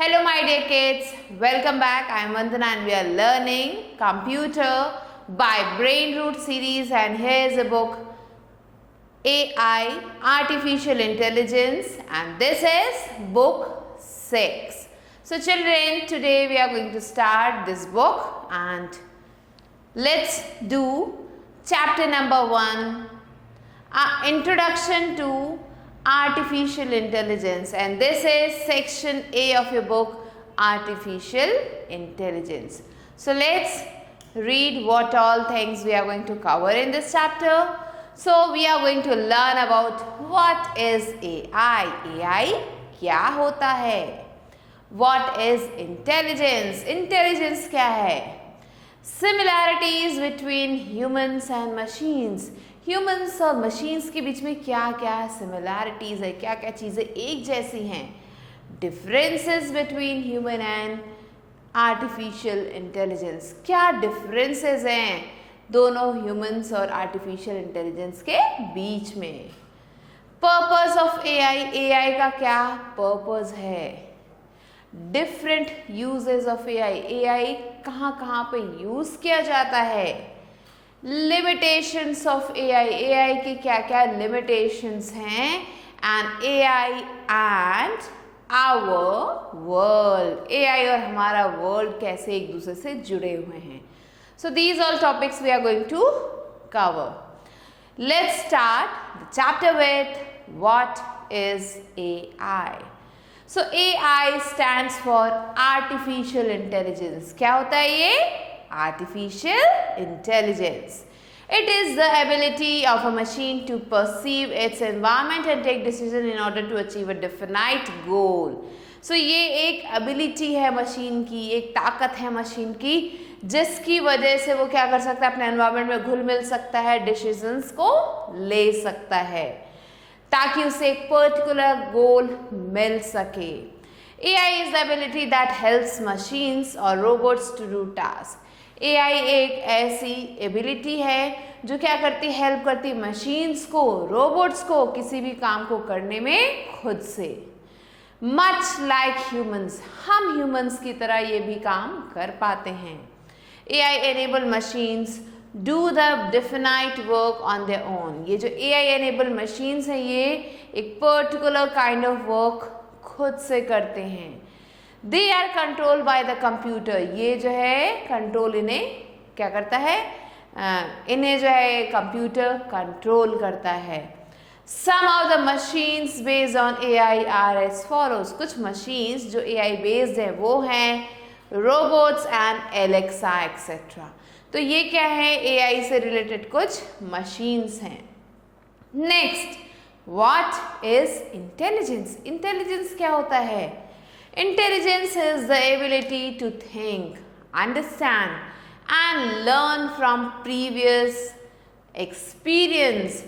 Hello my dear kids, welcome back. I am Vandana and we are learning computer by Brain Root series, and here is a book AI Artificial Intelligence, and this is book 6. So children, today we are going to start this book and let's do chapter number 1, Introduction to Artificial Intelligence, and this is section A of your book Artificial Intelligence. So let's read what all things we are going to cover in this chapter. So we are going to learn about what is AI. AI क्या होता है? What is intelligence? Intelligence क्या है? Similarities between humans and machines. Humans और machines के बीच में क्या क्या सिमिलैरिटीज़ है, क्या क्या चीज़ें एक जैसी हैं. Differences between human and artificial intelligence, क्या डिफरेंसेस हैं दोनों ह्यूमन्स और आर्टिफिशियल इंटेलिजेंस के बीच में. पर्पस ऑफ एआई, एआई का क्या पर्पस है. Different uses of AI, AI कहाँ कहाँ पे यूज़ किया जाता है. लिमिटेशंस ऑफ एआई, एआई की क्या क्या लिमिटेशंस हैं. And AI and our world, AI और हमारा वर्ल्ड कैसे एक दूसरे से जुड़े हुए हैं. So these all topics we are going to cover. Let's start the chapter with what is AI. So AI stands for artificial intelligence. क्या होता है ये? Artificial intelligence. It is the ability of a machine to perceive its environment and take decision in order to achieve a definite goal. So ये एक ability है machine की, एक ताकत है मशीन की, जिसकी वजह से वो क्या कर सकता है, अपने environment में घुल मिल सकता है, decisions को ले सकता है ताकि उसे एक particular goal मिल सके. AI is the ability that helps machines or robots to do tasks. AI एक ऐसी एबिलिटी है जो क्या करती, हेल्प करती मशीन्स को, रोबोट्स को किसी भी काम को करने में खुद से. मच लाइक ह्यूमंस, हम ह्यूमंस की तरह ये भी काम कर पाते हैं. AI enable machines do the definite work on their own. ये जो AI एनेबल मशीन्स हैं ये एक पर्टिकुलर काइंड ऑफ वर्क खुद से करते हैं. They are control by the computer. ये जो है कंट्रोल इन्हें क्या करता है, इन्हें जो है कंप्यूटर कंट्रोल करता है. Some of the machines based on AI are as follows. कुछ मशीन्स जो एआई बेस्ड है वो हैं रोबोट्स एंड एलेक्सा एक्सेट्रा. तो ये क्या है, एआई से रिलेटेड कुछ मशीन्स हैं. Next, what is intelligence. Intelligence क्या होता है? Intelligence is the ability to think, understand and learn from previous experience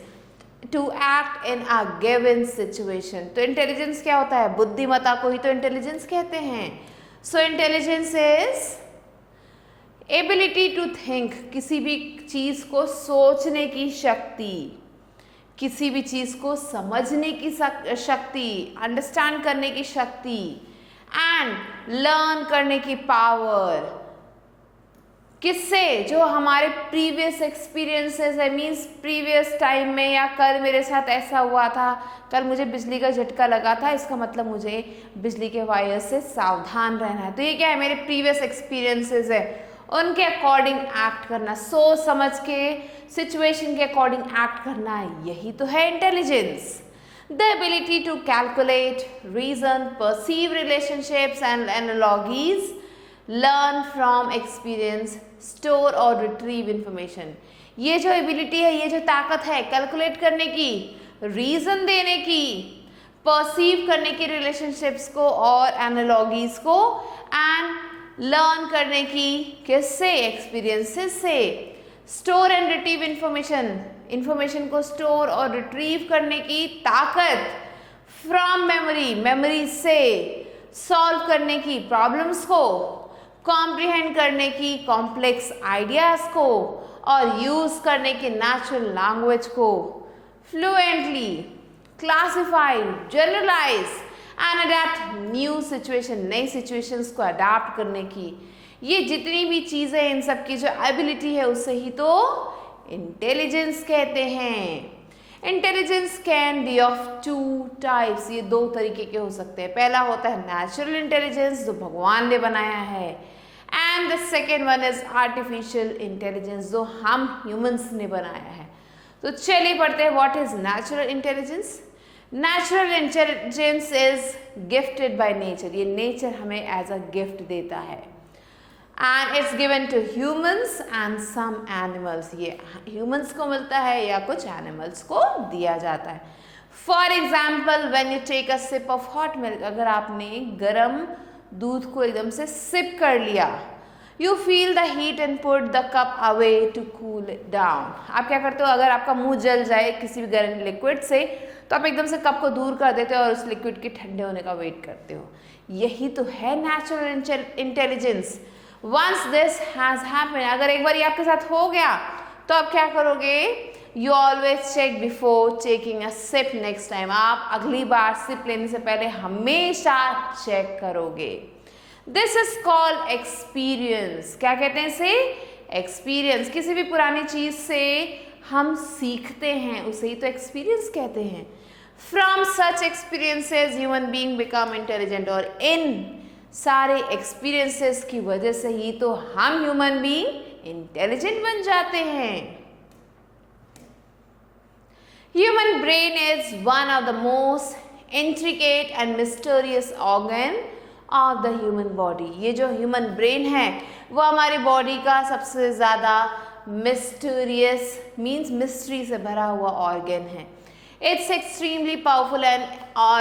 to act in a given situation. तो intelligence क्या होता है? बुद्धिमत्ता को ही तो intelligence कहते हैं. So intelligence is ability to think, किसी भी चीज़ को सोचने की शक्ति, किसी भी चीज़ को समझने की शक्ति, अंडरस्टैंड करने की शक्ति एंड लर्न करने की पावर. किससे? जो हमारे प्रीवियस एक्सपीरियंसेस है, मीन्स प्रीवियस टाइम में, या कल मेरे साथ ऐसा हुआ था, कल मुझे बिजली का झटका लगा था, इसका मतलब मुझे बिजली के वायर से सावधान रहना है. तो ये क्या है, मेरे प्रीवियस एक्सपीरियंसेस है, उनके अकॉर्डिंग एक्ट करना, सोच समझ के सिचुएशन के अकॉर्डिंग एक्ट करना, यही तो है intelligence. The ability to calculate, reason, perceive relationships and analogies, learn from experience, store or retrieve information. ये जो ability है, ये जो ताकत है कैलकुलेट करने की, रीजन देने की, परसीव करने की relationships को और analogies को, एंड लर्न करने की किससे, एक्सपीरियंसेस से. Store and retrieve information, information को स्टोर और रिट्रीव करने की ताकत. फ्रॉम मेमोरी, मेमोरी से सॉल्व करने की प्रॉब्लम्स को, कॉम्प्रिहेंड करने की कॉम्प्लेक्स आइडियाज को, और यूज करने की नेचुरल लैंग्वेज को. Fluently classify, generalise and adapt new situation, नई सिचुएशंस को अडाप्ट करने की, ये जितनी भी चीज़ें, इन सब की जो एबिलिटी है उससे ही तो इंटेलिजेंस कहते हैं। Intelligence can B of two types, ये दो तरीके के हो सकते हैं। पहला होता है नेचुरल इंटेलिजेंस जो भगवान ने बनाया है, and the second one is artificial intelligence जो हम ह्यूमंस ने बनाया है। तो चलिए पढ़ते हैं what is natural intelligence. Natural intelligence is gifted by nature, ये नेचर हमें एज अ गिफ्ट देता है, and it's given to humans and some animals, ये ह्यूमंस को मिलता है या कुछ एनिमल्स को दिया जाता है। For example when you take a sip of hot milk, अगर आपने गर्म दूध को एकदम से सिप कर लिया, you feel the heat and put the cup away to cool down. आप क्या करते हो, अगर आपका मुंह जल जाए किसी भी गर्म लिक्विड से, तो आप एकदम से कप को दूर कर देते हो और उस लिक्विड के ठंडे होने का वेट करते हो। यही तो है natural intelligence. Once this has happened, अगर एक बार ये आपके साथ हो गया तो आप क्या करोगे, you always check before taking a sip next time, आप अगली बार सिप लेने से पहले हमेशा चेक करोगे। This is called experience. क्या कहते हैं इसे, एक्सपीरियंस। किसी भी पुरानी चीज से हम सीखते हैं, उसे ही तो एक्सपीरियंस कहते हैं। From such experiences human being become intelligent, और इन सारे एक्सपीरियंसेस की वजह से ही तो हम ह्यूमन बीइंग इंटेलिजेंट बन जाते हैं। Human brain is one of the most intricate and mysterious organ of the human body. ये जो ह्यूमन ब्रेन है वो हमारी बॉडी का सबसे ज़्यादा मिस्टीरियस मीन्स मिस्ट्री से भरा हुआ ऑर्गन है। It's extremely powerful and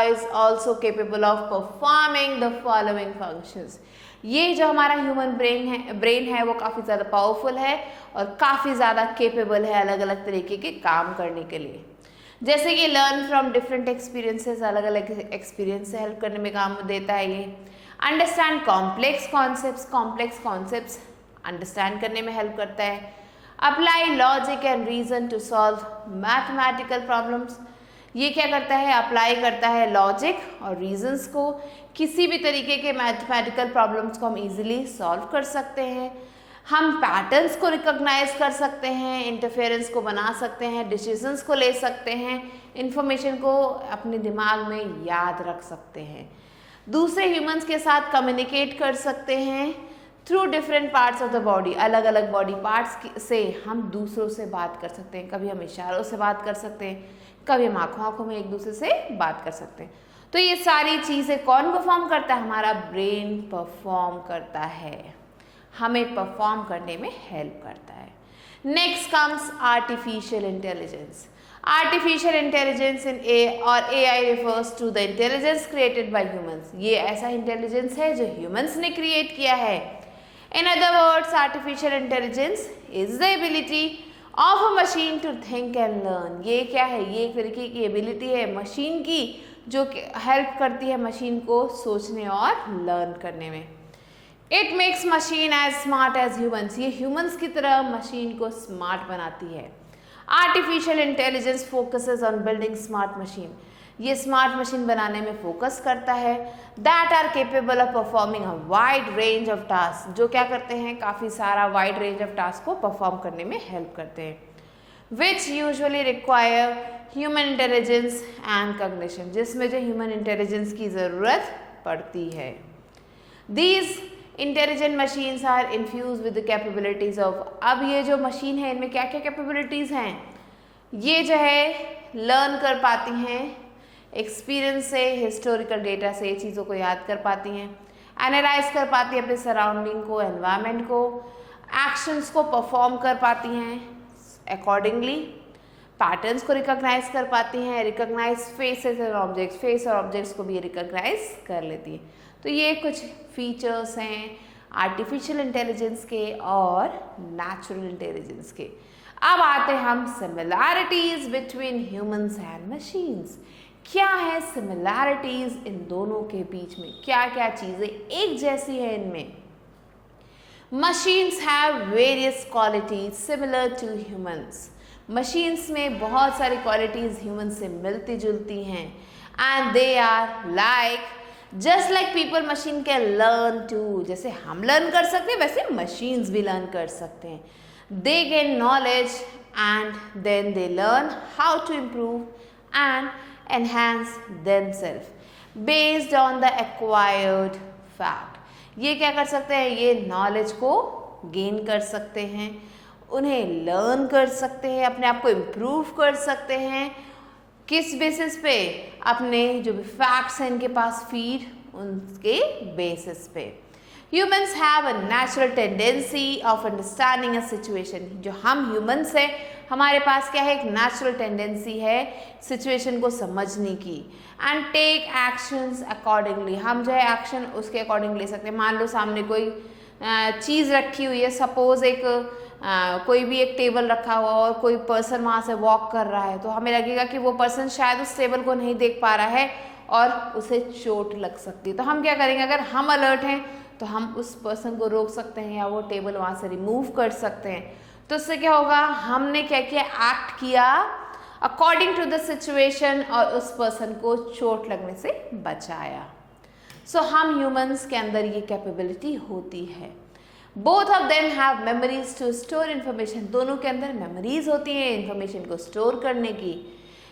is also capable of performing the following functions. ये जो हमारा ह्यूमन ब्रेन है वो काफ़ी ज़्यादा पावरफुल है और काफ़ी ज़्यादा केपेबल है अलग अलग तरीके के काम करने के लिए। जैसे कि लर्न फ्रॉम डिफरेंट एक्सपीरियंसेस, अलग अलग एक्सपीरियंस से हेल्प करने में काम देता है ये। अंडरस्टैंड कॉम्प्लेक्स कॉन्सेप्ट्स अंडरस्टैंड करने में हेल्प करता है। Apply logic and reason to solve mathematical problems, ये क्या करता है, अप्लाई करता है लॉजिक और रीजंस को, किसी भी तरीके के मैथमेटिकल प्रॉब्लम्स को हम इजीली सॉल्व कर सकते हैं। हम पैटर्न्स को रिकॉग्नाइज कर सकते हैं, इंटरफेरेंस को बना सकते हैं, डिसीजंस को ले सकते हैं, इंफॉर्मेशन को अपने दिमाग में याद रख सकते हैं, दूसरे ह्यूमंस के साथ कम्युनिकेट कर सकते हैं through different parts of the body. अलग अलग बॉडी पार्ट्स से हम दूसरों से बात कर सकते हैं, कभी हम इशारों से बात कर सकते हैं, कभी हम आँखों में एक दूसरे से बात कर सकते हैं। तो ये सारी चीज़ें कौन परफॉर्म करता है, हमारा ब्रेन परफॉर्म करता है, हमें परफॉर्म करने में हेल्प करता है। Next comes artificial intelligence. Artificial intelligence in AI refers to the intelligence created by humans। ये ऐसा इंटेलिजेंस है जो ह्यूमंस ने क्रिएट किया है। In other words, artificial intelligence is the ability of a machine to think and learn। ये क्या है, ये एक तरीके की एबिलिटी है मशीन की जो हेल्प करती है मशीन को सोचने और लर्न करने में। It makes machine as smart as humans। ये ह्यूमंस की तरह मशीन को स्मार्ट बनाती है। Artificial intelligence focuses on building smart machine. ये स्मार्ट मशीन बनाने में फोकस करता है that are capable of performing a wide range of task, जो क्या करते हैं, काफ़ी सारा वाइड रेंज ऑफ टास्क को परफॉर्म करने में हेल्प करते हैं। Which usually require human intelligence and cognition, जिसमें जो ह्यूमन इंटेलिजेंस की ज़रूरत पड़ती है। These intelligent machines are infused with the capabilities of, अब ये जो मशीन है इनमें क्या क्या कैपेबिलिटीज़ हैं, ये जो है लर्न कर पाती हैं एक्सपीरियंस से, हिस्टोरिकल डेटा से चीज़ों को याद कर पाती हैं, एनालाइज कर पाती हैं अपने सराउंडिंग को, एनवायरनमेंट को, एक्शंस को परफॉर्म कर पाती हैं अकॉर्डिंगली, पैटर्न्स को रिकॉग्नाइज कर पाती हैं, रिकॉग्नाइज फेसेस और ऑब्जेक्ट्स, फेस और ऑब्जेक्ट्स को भी रिकॉग्नाइज कर लेती हैं। तो ये कुछ फीचर्स हैं आर्टिफिशियल इंटेलिजेंस के और नेचुरल इंटेलिजेंस के। अब आते हैं हम similarities between humans and machines. क्या है सिमिलैरिटीज इन दोनों के बीच में, क्या क्या चीज़ें एक जैसी है इनमें। Machines have various qualities similar to humans. Machines में बहुत सारी क्वालिटीज़ ह्यूमन से मिलती जुलती हैं and they are like just like people machine can learn too. जैसे हम लर्न कर सकते हैं वैसे मशीन्स भी लर्न कर सकते हैं. They gain knowledge and then they learn how to improve and enhance themselves based on the acquired fact. ये क्या कर सकते हैं, ये नॉलेज को गेन कर सकते हैं, उन्हें लर्न कर सकते हैं, अपने आप को इम्प्रूव कर सकते हैं. किस बेसिस पे, अपने जो भी फैक्ट्स हैं इनके पास फीड उनके बेसिस पे. Humans have a natural tendency of understanding a situation. जो हम ह्यूमन्स हैं हमारे पास क्या है, एक नेचुरल टेंडेंसी है सिचुएशन को समझने की. And take actions accordingly. हम जो है एक्शन उसके अकॉर्डिंग ले सकते हैं. मान लो सामने कोई चीज़ रखी हुई है, सपोज एक कोई भी एक टेबल रखा हुआ और कोई पर्सन वहाँ से वॉक कर रहा है, तो हमें लगेगा कि वो पर्सन शायद उस टेबल को नहीं देख पा रहा है और उसे चोट लग सकती है. तो हम क्या करेंगे, अगर हम अलर्ट हैं तो हम उस पर्सन को रोक सकते हैं या वो टेबल वहाँ से रिमूव कर सकते हैं. तो उससे क्या होगा, हमने क्या किया, एक्ट किया अकॉर्डिंग टू द सिचुएशन और उस पर्सन को चोट लगने से बचाया. सो हम ह्यूमंस के अंदर ये कैपेबिलिटी होती है. Both of them have memories to store information. दोनों के अंदर मेमोरीज होती हैं इन्फॉर्मेशन को स्टोर करने की.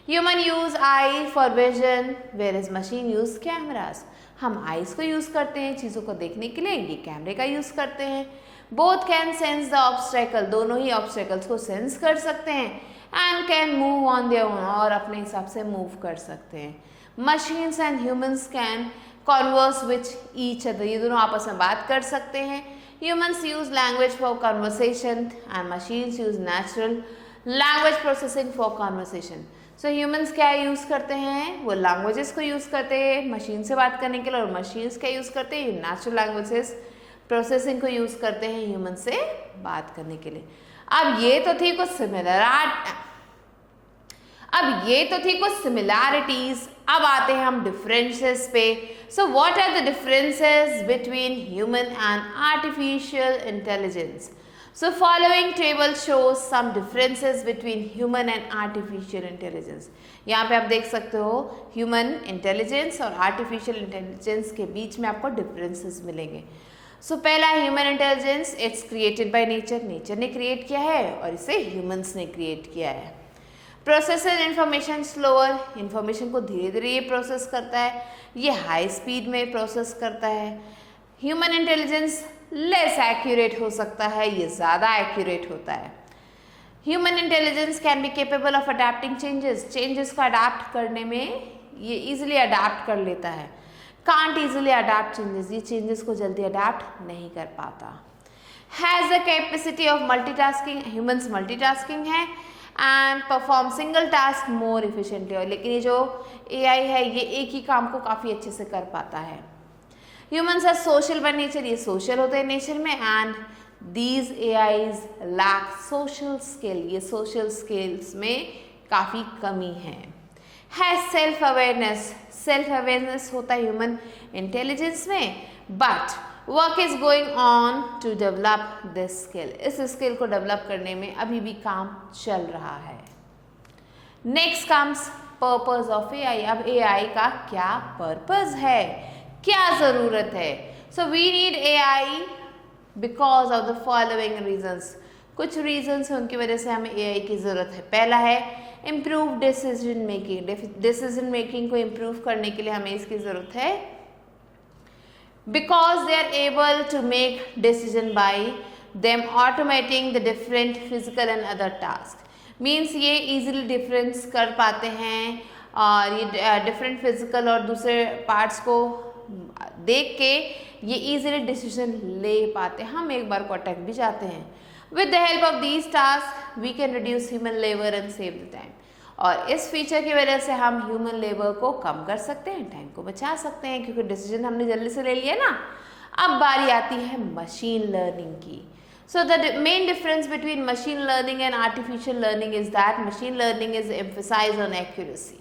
Human use eye for vision whereas machine use cameras. हम आईज को यूज करते हैं चीज़ों को देखने के लिए, ये कैमरे का यूज करते हैं. Both can sense the obstacle. दोनों ही ऑब्स्टेकल्स को सेंस कर सकते हैं. And can move on their own. और अपने हिसाब से मूव कर सकते हैं. Machines and humans can converse with each other. ये दोनों आपस में बात कर सकते हैं. Humans use language for conversation and machines use natural language processing for conversation. So humans क्या यूज़ करते हैं, वो languages को यूज़ करते हैं मशीन से बात करने के लिए, और machines क्या यूज़ करते हैं, natural languages processing को यूज़ करते हैं ह्यूमन से बात करने के लिए. अब ये तो थी कुछ सिमिलैरिटीज. अब आते हैं हम डिफरेंसेस पे. So what are the differences between human and artificial intelligence. So following table shows some differences between human and artificial intelligence. यहाँ पे आप देख सकते हो ह्यूमन इंटेलिजेंस और आर्टिफिशियल इंटेलिजेंस के बीच में आपको डिफरेंसेस मिलेंगे. सो पहला human intelligence, it's created by nature. Nature ने क्रिएट किया है और इसे ह्यूमंस ने क्रिएट किया है. Processor information slower. इन्फॉर्मेशन को धीरे धीरे ये प्रोसेस करता है, ये हाई स्पीड में प्रोसेस करता है. ह्यूमन इंटेलिजेंस लेस एक्यूरेट हो सकता है, ये ज़्यादा एक्यूरेट होता है. Human intelligence can be capable of adapting changes. Changes को अडेप्ट करने में ये इजीली अडेप्ट कर लेता है. Can't easily adapt changes. ये चेंजेस को जल्दी अडेप्ट नहीं कर पाता. Has the capacity of multitasking. Humans multitasking है and perform single task more efficiently. और लेकिन ये जो एआई है ये एक ही काम को काफ़ी अच्छे से कर पाता है. Humans are social by nature. ये सोशल होते हैं नेचर में. And these AIs lack social skill. ये सोशल स्किल्स में काफ़ी कमी है. Has self awareness. Self awareness होता है ह्यूमन इंटेलिजेंस में, but work is going on to develop this skill. इस स्किल को डेवलप करने में अभी भी काम चल रहा है. Next comes purpose of AI. अब एआई का क्या पर्पस है, क्या ज़रूरत है. So we need AI because of the following reasons. कुछ रीजन्स हैं उनकी वजह से हमें एआई की ज़रूरत है. पहला है improve decision making. Decision making को इम्प्रूव करने के लिए हमें इसकी ज़रूरत है. Because they are able to make decision by them automating the different physical and other tasks. Means ये easily difference कर पाते हैं और ये different physical और दूसरे parts को देख के ये easily decision ले पाते हैं. हम एक बार को अटक भी जाते हैं. With the help of these tasks, we can reduce human labor and save the time. और इस फीचर की वजह से हम ह्यूमन लेबर को कम कर सकते हैं, टाइम को बचा सकते हैं, क्योंकि डिसीजन हमने जल्दी से ले लिया ना. अब बारी आती है मशीन लर्निंग की. So the main difference between machine learning and artificial learning is that machine learning is emphasize on accuracy.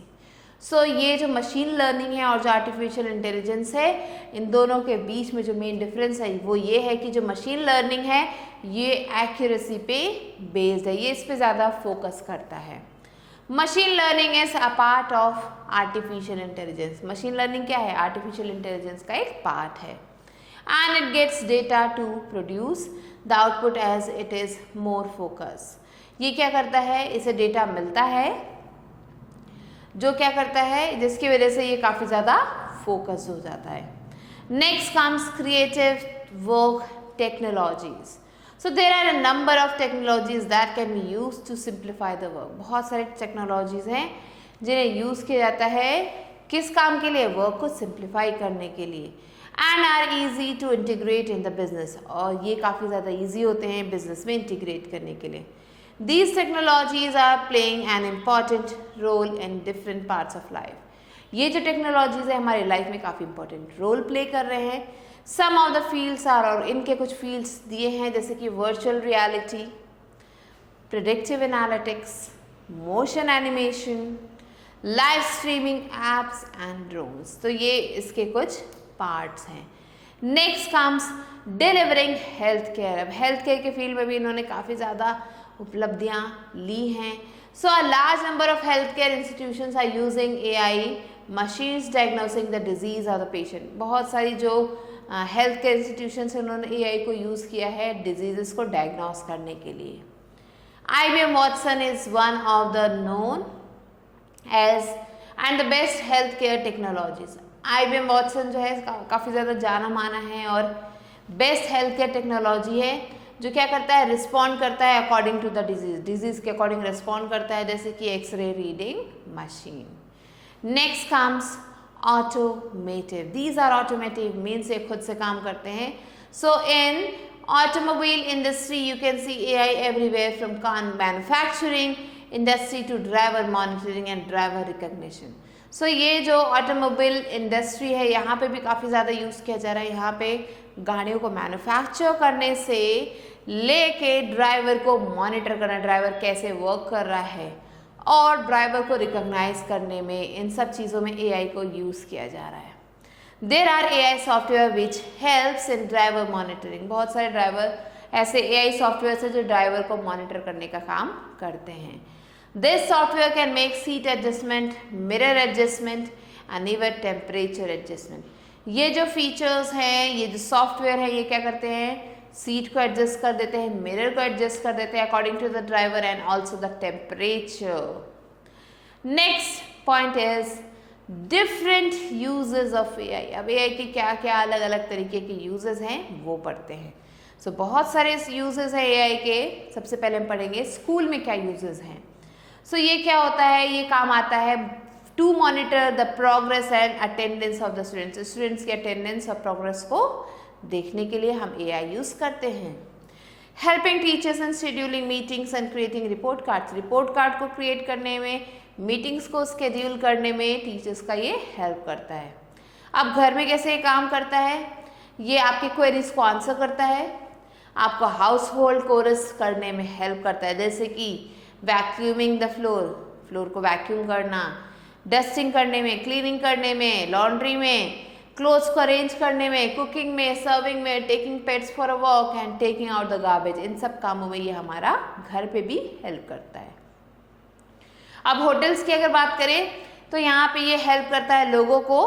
So ये जो मशीन लर्निंग है और जो आर्टिफिशियल इंटेलिजेंस है, इन दोनों के बीच में जो मेन डिफरेंस है वो ये है कि जो मशीन लर्निंग है ये एक्यूरेसी पे बेस्ड है, ये इस पे ज़्यादा फोकस करता है. Machine learning is a part of artificial intelligence. Machine learning क्या है? आर्टिफिशियल इंटेलिजेंस का एक पार्ट है। And it gets data to produce the output as it is more focus. ये क्या करता है? इसे डेटा मिलता है जो क्या करता है, जिसकी वजह से ये काफ़ी ज़्यादा फोकस हो जाता है। Next comes creative work technologies. So there are a number of technologies that can be use to simplify the work. बहुत सारे टेक्नोलॉजीज हैं जिन्हें यूज़ किया जाता है किस काम के लिए? वर्क को सिंप्लीफाई करने के लिए। And are easy to integrate in the business, और ये काफ़ी ज़्यादा ईजी होते हैं बिजनेस में इंटीग्रेट करने के लिए। These technologies are playing an important role in different parts of life. ये जो टेक्नोलॉजीज है हमारी लाइफ में काफ़ी इंपॉर्टेंट रोल प्ले कर रहे हैं। Some of the fields are, और इनके कुछ फील्ड्स दिए हैं जैसे कि virtual reality, predictive analytics, motion animation, live streaming apps and drones. तो ये इसके कुछ पार्ट्स हैं। Next comes delivering health care. अब हेल्थ केयर के फील्ड में भी इन्होंने काफ़ी ज़्यादा उपलब्धियां ली हैं। So a large number of health care institutions are using AI machines diagnosing the disease of the patient. बहुत सारी जो हेल्थ केयर इंस्टीट्यूशंस हैं उन्होंने AI को यूज़ किया है डिजीज़ को डायग्नोस करने के लिए। IBM Watson is one of the known as and the best health care technologies. IBM Watson जो है काफ़ी ज़्यादा जाना माना है और बेस्ट हेल्थ केयर टेक्नोलॉजी है जो क्या करता है? रिस्पॉन्ड करता है अकॉर्डिंग टू द डिजीज के अकॉर्डिंग रिस्पॉन्ड करता है, जैसे कि X ray reading machine. Next comes automotive. These are automotive means ये खुद से काम करते हैं। So in automobile industry you can see AI everywhere from car manufacturing industry to driver monitoring and driver recognition. So ये जो ऑटोमोबाइल इंडस्ट्री है यहाँ पे भी काफ़ी ज़्यादा यूज़ किया जा रहा है। यहाँ पे गाड़ियों को मैन्युफैक्चर करने से लेके ड्राइवर को मॉनिटर करना, ड्राइवर कैसे वर्क कर रहा है और ड्राइवर को रिकॉग्नाइज करने में, इन सब चीज़ों में AI को यूज़ किया जा रहा है। There are AI software which helps in driver monitoring. बहुत सारे ड्राइवर ऐसे AI सॉफ्टवेयर है जो ड्राइवर को मॉनिटर करने का काम करते हैं। This software can make seat adjustment, mirror adjustment and even temperature adjustment. ये जो फीचर्स हैं, ये जो सॉफ्टवेयर है, ये क्या करते हैं? सीट को एडजस्ट कर देते हैं, मिरर को एडजस्ट कर देते हैं according to the driver and also the temperature. Next point is different uses of AI। अब AI के क्या क्या अलग अलग तरीके के यूजेस हैं वो पढ़ते हैं। सो बहुत सारे यूजेस हैं AI के। सबसे पहले हम पढ़ेंगे स्कूल में क्या यूजेस हैं। सो ये क्या होता है? ये काम आता है to monitor the progress and attendance of the students. Students की अटेंडेंस और प्रोग्रेस को देखने के लिए हम AI यूज़ करते हैं। Helping teachers in scheduling meetings and creating report cards. Report card को क्रिएट करने में, मीटिंग्स को स्केड्यूल करने में टीचर्स का ये हेल्प करता है। अब घर में कैसे ये काम करता है? ये आपके क्वेरीज को आंसर करता है, आपको हाउस होल्ड कोर्स करने में हेल्प करता है, जैसे कि वैक्यूमिंग द फ्लोर, फ्लोर को वैक्यूम करना, डस्टिंग करने में, क्लीनिंग करने में, लॉन्ड्री में, क्लोथ्स को अरेंज करने में, कुकिंग में, सर्विंग में, taking pets for a walk and taking out the garbage. इन सब कामों में ये हमारा घर पे भी हेल्प करता है। अब होटल्स की अगर बात करें तो यहाँ पे ये हेल्प करता है लोगों को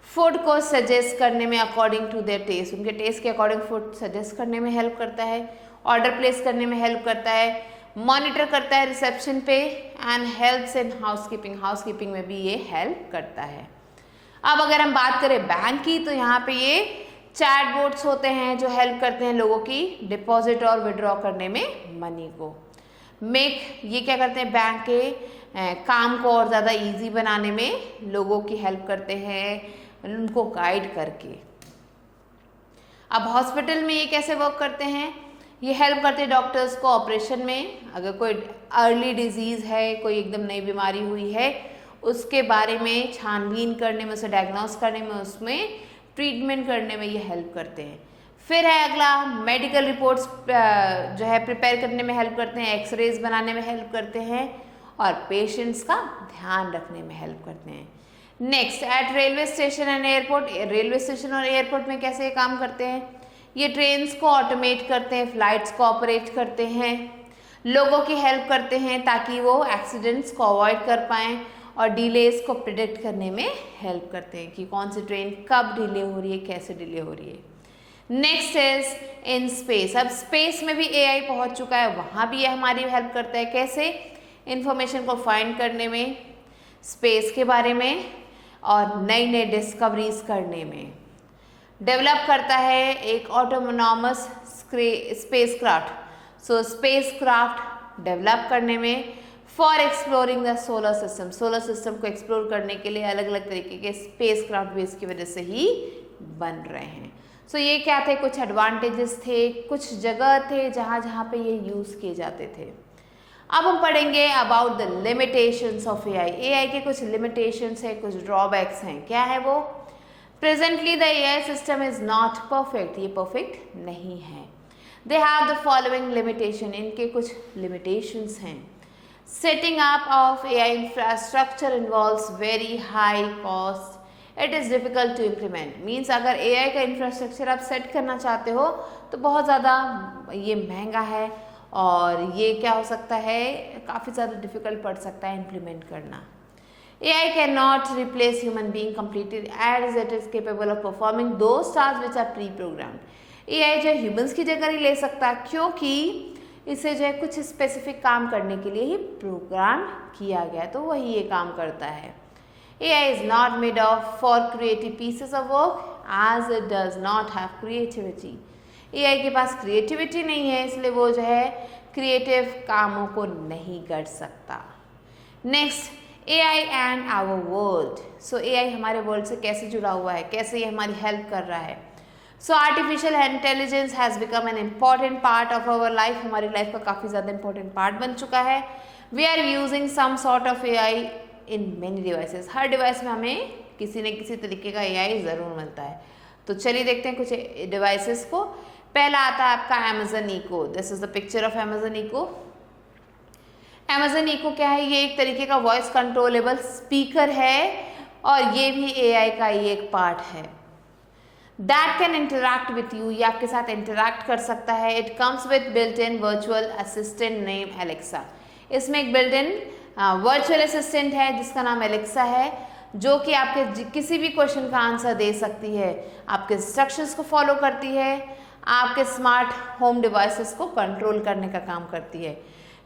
फूड को सजेस्ट करने में अकॉर्डिंग टू देयर टेस्ट। उनके टेस्ट के अकॉर्डिंग फूड सजेस्ट करने में हेल्प करता है, ऑर्डर प्लेस करने में हेल्प करता है, मॉनिटर करता है रिसेप्शन पे and helps in housekeeping. Housekeeping में भी ये हेल्प करता है। अब अगर हम बात करें बैंक की तो यहाँ पे ये चैट बोट्स होते हैं जो हेल्प करते हैं लोगों की डिपॉजिट और विड्रॉ करने में मनी को। ये क्या करते हैं? बैंक के काम को और ज़्यादा इजी बनाने में लोगों की हेल्प करते हैं, उनको गाइड करके। अब हॉस्पिटल में ये कैसे वर्क करते हैं? ये हेल्प करते हैं डॉक्टर्स को ऑपरेशन में। अगर कोई अर्ली डिजीज़ है, कोई एकदम नई बीमारी हुई है, उसके बारे में छानबीन करने में, उसे डायग्नोस करने में, उसमें ट्रीटमेंट करने में ये हेल्प करते हैं। फिर है अगला मेडिकल रिपोर्ट्स जो है प्रिपेयर करने में हेल्प करते हैं, एक्सरेज बनाने में हेल्प करते हैं और पेशेंट्स का ध्यान रखने में हेल्प करते हैं। Next eight railway station and airport. Railway station और एयरपोर्ट में कैसे ये काम करते हैं? ये ट्रेन्स को ऑटोमेट करते हैं, फ्लाइट्स को ऑपरेट करते हैं, लोगों की हेल्प करते हैं ताकि वो एक्सीडेंट्स को अवॉइड कर पाएँ, और डिलेज को प्रिडिक्ट करने में हेल्प करते हैं कि कौन सी ट्रेन कब डिले हो रही है, कैसे डिले हो रही है। Next is in space. अब स्पेस में भी एआई पहुंच चुका है, वहाँ भी ये हमारी हेल्प करता है। कैसे? इंफॉर्मेशन को फाइंड करने में, स्पेस के बारे में, और नई नई डिस्कवरीज करने में। डेवलप करता है एक ऑटोनॉमस स्पेसक्राफ्ट। सो स्पेसक्राफ्ट डेवलप करने में, for exploring the solar system, solar system को एक्सप्लोर करने के लिए अलग अलग तरीके के स्पेसक्राफ्ट भी इसकी वजह से ही बन रहे हैं। सो ये क्या थे? कुछ एडवांटेजेस थे, कुछ जगह थे जहाँ पे ये यूज़ किए जाते थे। अब हम पढ़ेंगे about the limitations of AI. AI के कुछ लिमिटेशंस हैं, कुछ ड्रॉबैक्स हैं। क्या है वो? Presently the AI system is not perfect, ये परफेक्ट नहीं है। They have the following limitation, इनके कुछ लिमिटेशंस हैं। Setting up of AI infrastructure involves very high cost. It is difficult to implement. Means अगर AI का इंफ्रास्ट्रक्चर आप set करना चाहते हो तो बहुत ज़्यादा ये महंगा है, और ये क्या हो सकता है, काफ़ी ज़्यादा डिफ़िकल्ट पड़ सकता है इम्प्लीमेंट करना। AI cannot replace human being completely as it is capable of performing those tasks which are pre-programmed. AI जो ह्यूमंस की जगह नहीं ले सकता, क्योंकि इसे जो है कुछ स्पेसिफिक काम करने के लिए ही प्रोग्राम किया गया है, तो वही ये काम करता है। AI is not made of for creative pieces of work as it does not have creativity. AI के पास क्रिएटिविटी नहीं है, इसलिए वो जो है क्रिएटिव कामों को नहीं कर सकता। Next, AI and our world. So AI हमारे वर्ल्ड से कैसे जुड़ा हुआ है, कैसे ये हमारी हेल्प कर रहा है। So artificial intelligence has become an important part of our life, हमारी लाइफ का काफ़ी ज़्यादा इंपॉर्टेंट पार्ट बन चुका है। We are using some sort of AI in many devices. हर डिवाइस में हमें किसी न किसी तरीके का AI ज़रूर मिलता है। तो चलिए देखते हैं कुछ डिवाइसेस को। पहला आता है आपका Amazon Echo। This is the picture of Amazon Echo। Amazon Echo क्या है? ये एक तरीके का वॉइस कंट्रोलेबल स्पीकर है, और ये भी AI का ही एक पार्ट है। That can interact with you, ये आपके साथ इंटरैक्ट कर सकता है। It comes with built-in virtual assistant name Alexa। इसमें एक built-in वर्चुअल असिस्टेंट है जिसका नाम एलेक्सा है, जो कि आपके किसी भी क्वेश्चन का आंसर दे सकती है, आपके इंस्ट्रक्शंस को फॉलो करती है, आपके स्मार्ट होम डिवाइसेस को कंट्रोल करने का काम करती है।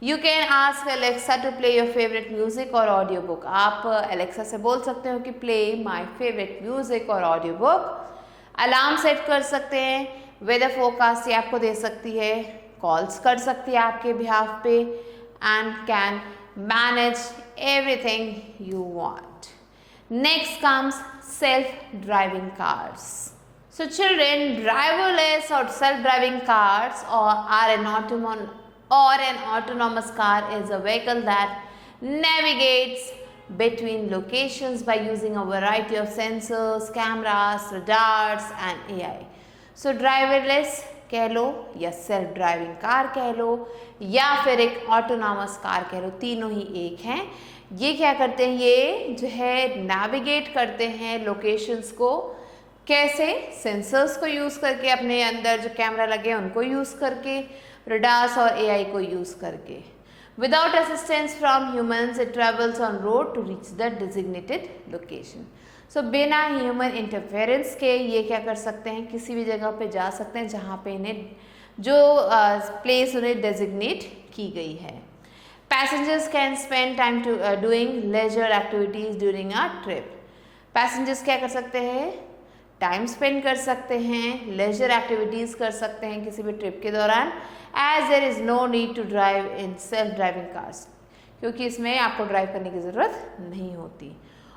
You can ask Alexa to play your favourite music और ऑडियो बुक। आप एलेक्सा से बोल सकते हो कि प्ले माई फेवरेट म्यूजिक और ऑडियो बुक। अलार्म सेट कर सकते हैं, वेदर फोरकास्ट ये आपको दे सकती है, कॉल्स कर सकती है आपके बिहाफ पे, and can manage everything you want. Next comes self driving cars. So children, driverless or self-driving cars are an autonomous car is a vehicle that navigates between locations by using a variety of sensors, cameras, radars and AI. So driverless कह लो या self driving car कह लो या फिर एक autonomous car कह लो, तीनों ही एक हैं। ये क्या करते हैं? ये जो है नेविगेट करते हैं लोकेशंस को। कैसे? सेंसर्स को यूज़ करके, अपने अंदर जो कैमरा लगे हैं उनको यूज़ करके, रडार्स और AI को यूज़ करके। Without assistance from humans it travels on road to reach the designated location. So बिना ह्यूमन इंटरफेरेंस के ये क्या कर सकते हैं? किसी भी जगह पे जा सकते हैं जहाँ पे इन्हें जो प्लेस उन्हें डेजिग्नेट की गई है। Passengers can spend time to doing leisure activities during a trip. Passengers क्या कर सकते हैं? टाइम स्पेंड कर सकते हैं, लेजर एक्टिविटीज़ कर सकते हैं किसी भी ट्रिप के दौरान, as there is no need to drive in self driving cars, क्योंकि इसमें आपको ड्राइव करने की ज़रूरत नहीं होती।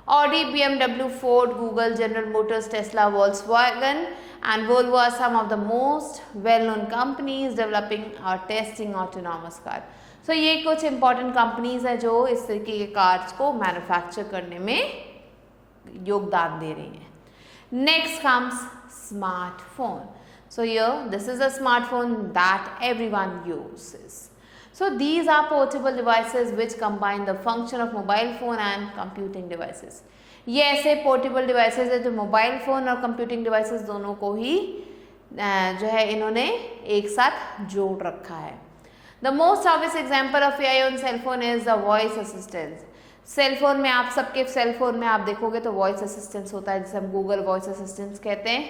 Audi, BMW, Ford, Google, General Motors, Tesla, Volkswagen and Volvo are some of the most well-known companies developing or testing autonomous car. So ये कुछ important companies हैं जो इस तरीके के cars को manufacture करने में योगदान दे रही हैं। Next comes smartphone. So here this is a smartphone that everyone uses. So these are portable devices which combine the function of mobile phone and computing devices. ये ऐसे portable devices है जो मोबाइल फ़ोन और computing devices दोनों को ही जो है इन्होंने एक साथ जोड़ रखा है। The most obvious example of AI on cellphone is the voice assistance. Cellphone में आप सबके सेलफोन में आप देखोगे तो वॉइस असिस्टेंस होता है, जिसे हम गूगल वॉइस असिस्टेंस कहते हैं।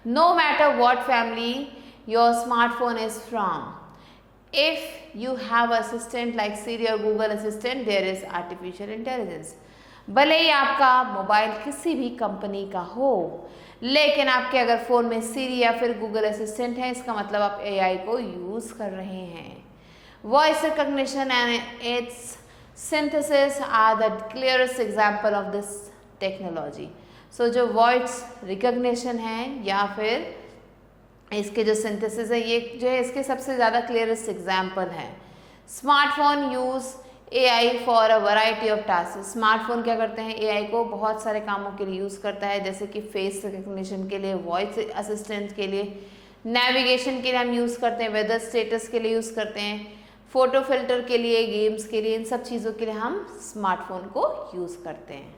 No matter what family your smartphone is from, if you have assistant like Siri और Google assistant, there is artificial intelligence. भले ही आपका मोबाइल किसी भी कंपनी का हो, लेकिन आपके अगर फ़ोन में Siri या फिर गूगल असिस्टेंट है, इसका मतलब आप AI को यूज़ कर रहे हैं। Voice recognition and its synthesis are the clearest example of this technology. So जो वॉइस रिकग्निशन है या फिर इसके जो सिंथेसिस है, ये जो है इसके सबसे ज़्यादा क्लियरेस्ट एग्जाम्पल है। Smartphone use AI for a variety of task. Smartphone क्या करते हैं, AI को बहुत सारे कामों के लिए यूज़ करता है, जैसे कि फेस रिकग्निशन के लिए, वॉइस असिस्टेंट के लिए, नेविगेशन के लिए हम यूज़ करते हैं, वेदर स्टेटस के लिए यूज़ करते हैं, फ़ोटो फिल्टर के लिए, गेम्स के लिए, इन सब चीज़ों के लिए हम स्मार्टफोन को यूज़ करते हैं।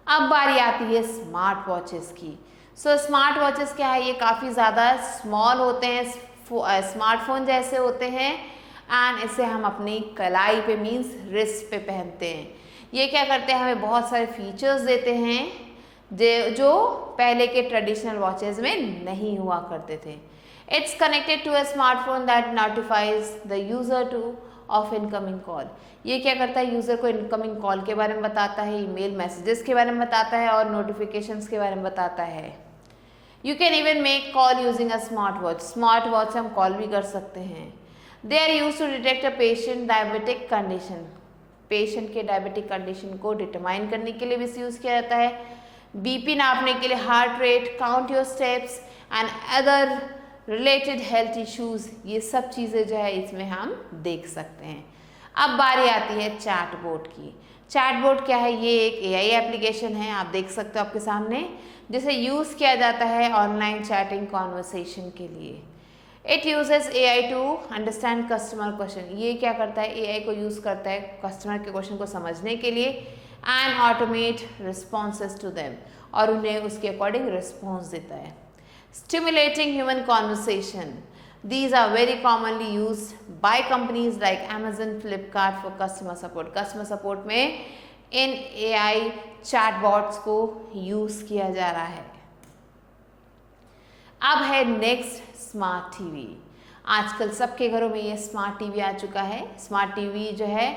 अब बारी आती है स्मार्ट वॉचेस की। सो स्मार्ट वॉचेस क्या है, ये काफ़ी ज़्यादा स्मॉल होते हैं, स्मार्टफोन जैसे होते हैं, एंड इसे हम अपनी कलाई पे मीन्स रिस्ट पे पहनते हैं। ये क्या करते हैं, हमें बहुत सारे फीचर्स देते हैं जो पहले के ट्रेडिशनल वॉचेस में नहीं हुआ करते थे। It's connected to a smartphone that notifies the user to of incoming call. ये क्या करता है, यूज़र को इनकमिंग कॉल के बारे में बताता है, ईमेल मैसेजेस के बारे में बताता है और नोटिफिकेशंस के बारे में बताता है। You can even make call using a smart watch. Smart watch से हम कॉल भी कर सकते हैं। They are use to detect a patient diabetic condition. Patient के डायबिटिक कंडीशन को डिटरमाइन करने के लिए भी इसे यूज़ किया जाता है। BP नापने के लिए, heart rate, count your steps and other related health issues, ये सब चीज़ें जो है इसमें हम देख सकते हैं। अब बारी आती है चैटबॉट की। चैटबॉट क्या है, ये एक AI एप्लीकेशन है, आप देख सकते हो आपके सामने, जिसे यूज़ किया जाता है ऑनलाइन चैटिंग कॉन्वर्सेशन के लिए। It uses AI to understand customer question. ये क्या करता है, AI को यूज़ करता है कस्टमर के क्वेश्चन को समझने के लिए, and automate responses to them, और उन्हें उसके अकॉर्डिंग रिस्पॉन्स देता है। Stimulating human conversation, these are very commonly used by companies like Amazon, Flipkart for customer support. Customer support में इन AI chatbots को यूज़ किया जा रहा है। अब है नेक्स्ट स्मार्ट टीवी। आजकल सबके घरों में ये स्मार्ट टीवी आ चुका है। स्मार्ट टीवी जो है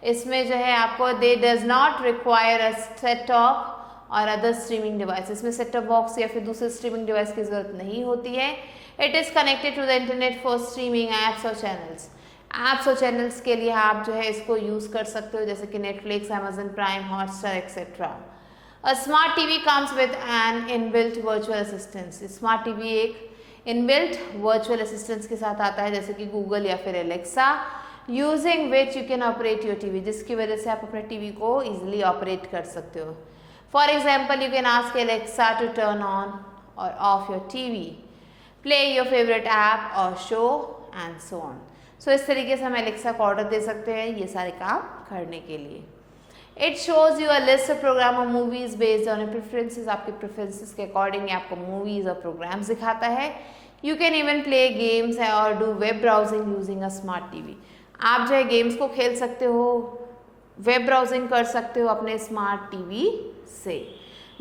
इसमें जो है आपको दे does not require a set top और अदर स्ट्रीमिंग डिवाइस। इसमें सेट टॉप बॉक्स या फिर दूसरे स्ट्रीमिंग डिवाइस की ज़रूरत नहीं होती है। It is connected to the internet for streaming apps और चैनल्स। ऐप्स और चैनल्स के लिए आप जो है इसको यूज़ कर सकते हो, जैसे कि Netflix, Amazon prime, Hotstar etcetera. A smart TV comes with N inbuilt virtual assistance. Smart TV एक इनबिल्ट वर्चुअल असिस्टेंस के साथ आता है, जैसे कि गूगल या फिर Alexa, using which you can operate your TV, जिसकी वजह से आप अपने टीवी को ईजिली ऑपरेट कर सकते हो। For example, you can ask Alexa to turn on और off your TV, play your favourite app और show and so on. So इस तरीके से हम एलेक्सा को ऑर्डर दे सकते हैं ये सारे काम करने के लिए। It shows you a list of program और मूवीज बेस्ड ऑन प्रेफरेंसेस। आपके प्रेफरेंसेस के अकॉर्डिंग आपको मूवीज और प्रोग्राम्स दिखाता है। You can even play games और do web browsing using a smart TV. आप जो है गेम्स को खेल सकते हो, वेब ब्राउजिंग कर सकते हो अपने स्मार्ट टीवी से।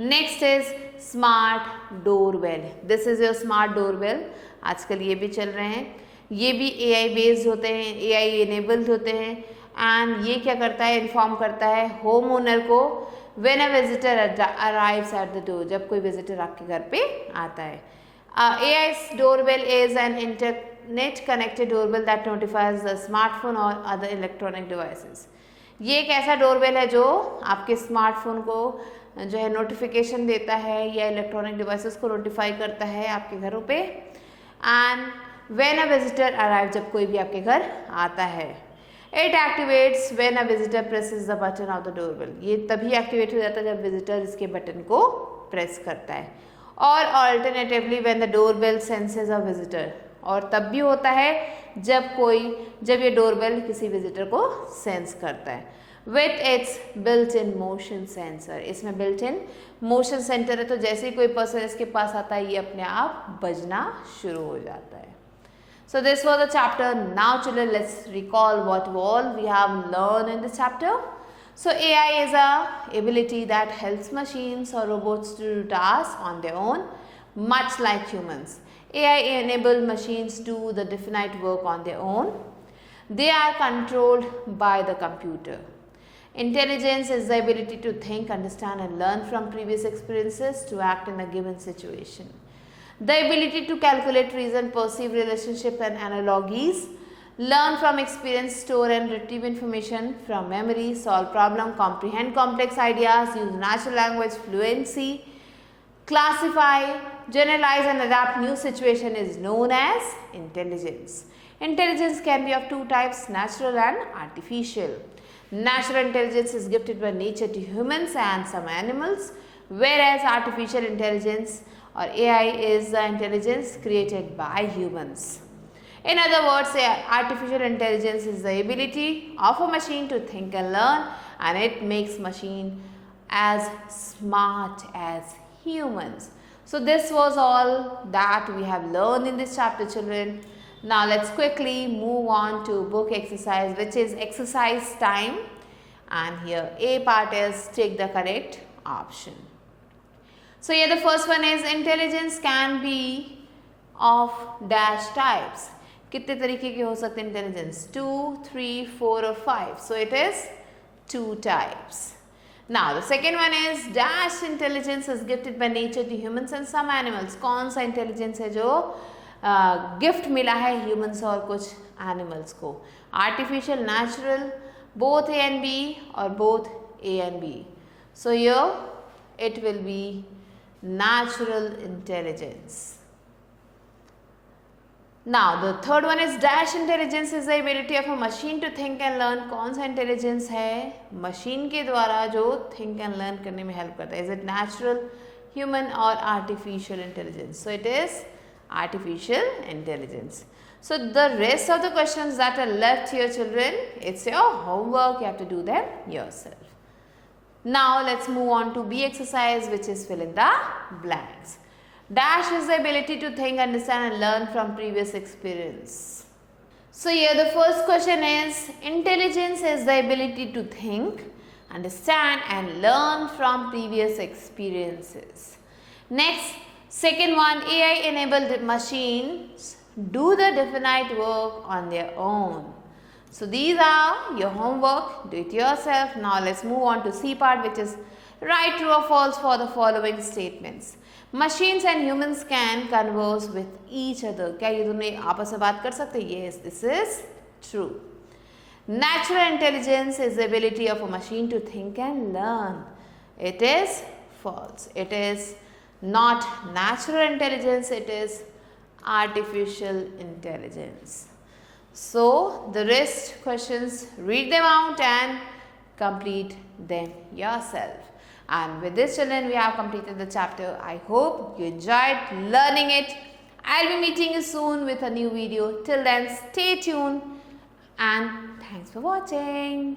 Next is smart doorbell. This is your smart doorbell. आजकल ये भी चल रहे हैं, ये भी AI बेस्ड होते हैं, AI इनेबल्ड होते हैं। एंड ये क्या करता है, इन्फॉर्म करता है होम ओनर को when a visitor arrives at the door, जब कोई विजिटर आपके घर पे आता है। AI doorbell is an internet connected doorbell that notifies the smartphone और अदर इलेक्ट्रॉनिक डिवाइसेस। ये एक ऐसा डोरबेल है जो आपके स्मार्टफोन को जो है नोटिफिकेशन देता है या इलेक्ट्रॉनिक डिवाइसेस को नोटिफाई करता है आपके घरों पे। And when a visitor arrive, जब कोई भी आपके घर आता है। It activates when a visitor presses the button of the doorbell. ये तभी एक्टिवेट हो जाता है जब विजिटर इसके बटन को प्रेस करता है। और alternatively when the doorbell senses a visitor, और तब भी होता है जब ये डोरबेल किसी विजिटर को सेंस करता है। With its built in motion sensor, इसमें बिल्ट इन मोशन सेंटर है, तो जैसे ही कोई पर्सन इसके पास आता है ये अपने आप बजना शुरू हो जाता है। So this was the chapter. Now children, let's recall what all we have learned in this chapter. So AI is a ability that helps machines or robots to do tasks on their own, much like humans. AI enabled machines to do the definite work on their own. They are controlled by the computer. Intelligence is the ability to think, understand and learn from previous experiences to act in a given situation. The ability to calculate, reason, perceive relationships and analogies, learn from experience, store and retrieve information from memory, solve problems, comprehend complex ideas, use natural language fluency, classify, generalize and adapt new situation is known as intelligence. Intelligence can be of two types, natural and artificial. Natural intelligence is gifted by nature to humans and some animals, whereas artificial intelligence or AI is the intelligence created by humans. In other words, artificial intelligence is the ability of a machine to think and learn, and it makes machine as smart as humans. So this was all that we have learned in this chapter, children. Now let's quickly move on to book exercise, which is exercise time, and here A part is take the correct option. So here the first one is intelligence can be of dash types. कितने तरीके के हो सकते हैं intelligence? 2, 3, 4 और 5. So it is 2 types. Now the second one is dash intelligence is gifted by nature to humans and some animals. कौन सा intelligence है जो गिफ्ट मिला है ह्यूमंस और कुछ एनिमल्स को? Artificial, natural, both A and B और both A and B. So here it will be natural intelligence. Now the third one is dash intelligence is the ability of a machine to think and learn. कौन सा intelligence है machine के द्वारा जो think and learn करने में help करता है? Is it natural, human or artificial intelligence? So it is artificial intelligence. So the rest of the questions that are left here, children, it's your homework. You have to do them yourself. Now let's move on to B exercise, which is fill in the blanks. Dash is the ability to think, understand and learn from previous experience. So here the first question is intelligence is the ability to think, understand and learn from previous experiences. Next, second one, AI enabled machines do the definite work on their own. So these are your homework, do it yourself. Now let's move on to C part, which is write true or false for the following statements. Machines and humans can converse with each other. क्या ये दोनों आपस में बात कर सकते हैं? Yes, this is true. Natural intelligence is the ability of a machine to think and learn. It is false. It is not natural intelligence, it is artificial intelligence. So the rest questions, read them out and complete them yourself. And with this, children, we have completed the chapter. I hope you enjoyed learning it. I'll be meeting you soon with a new video. Till then, stay tuned and thanks for watching.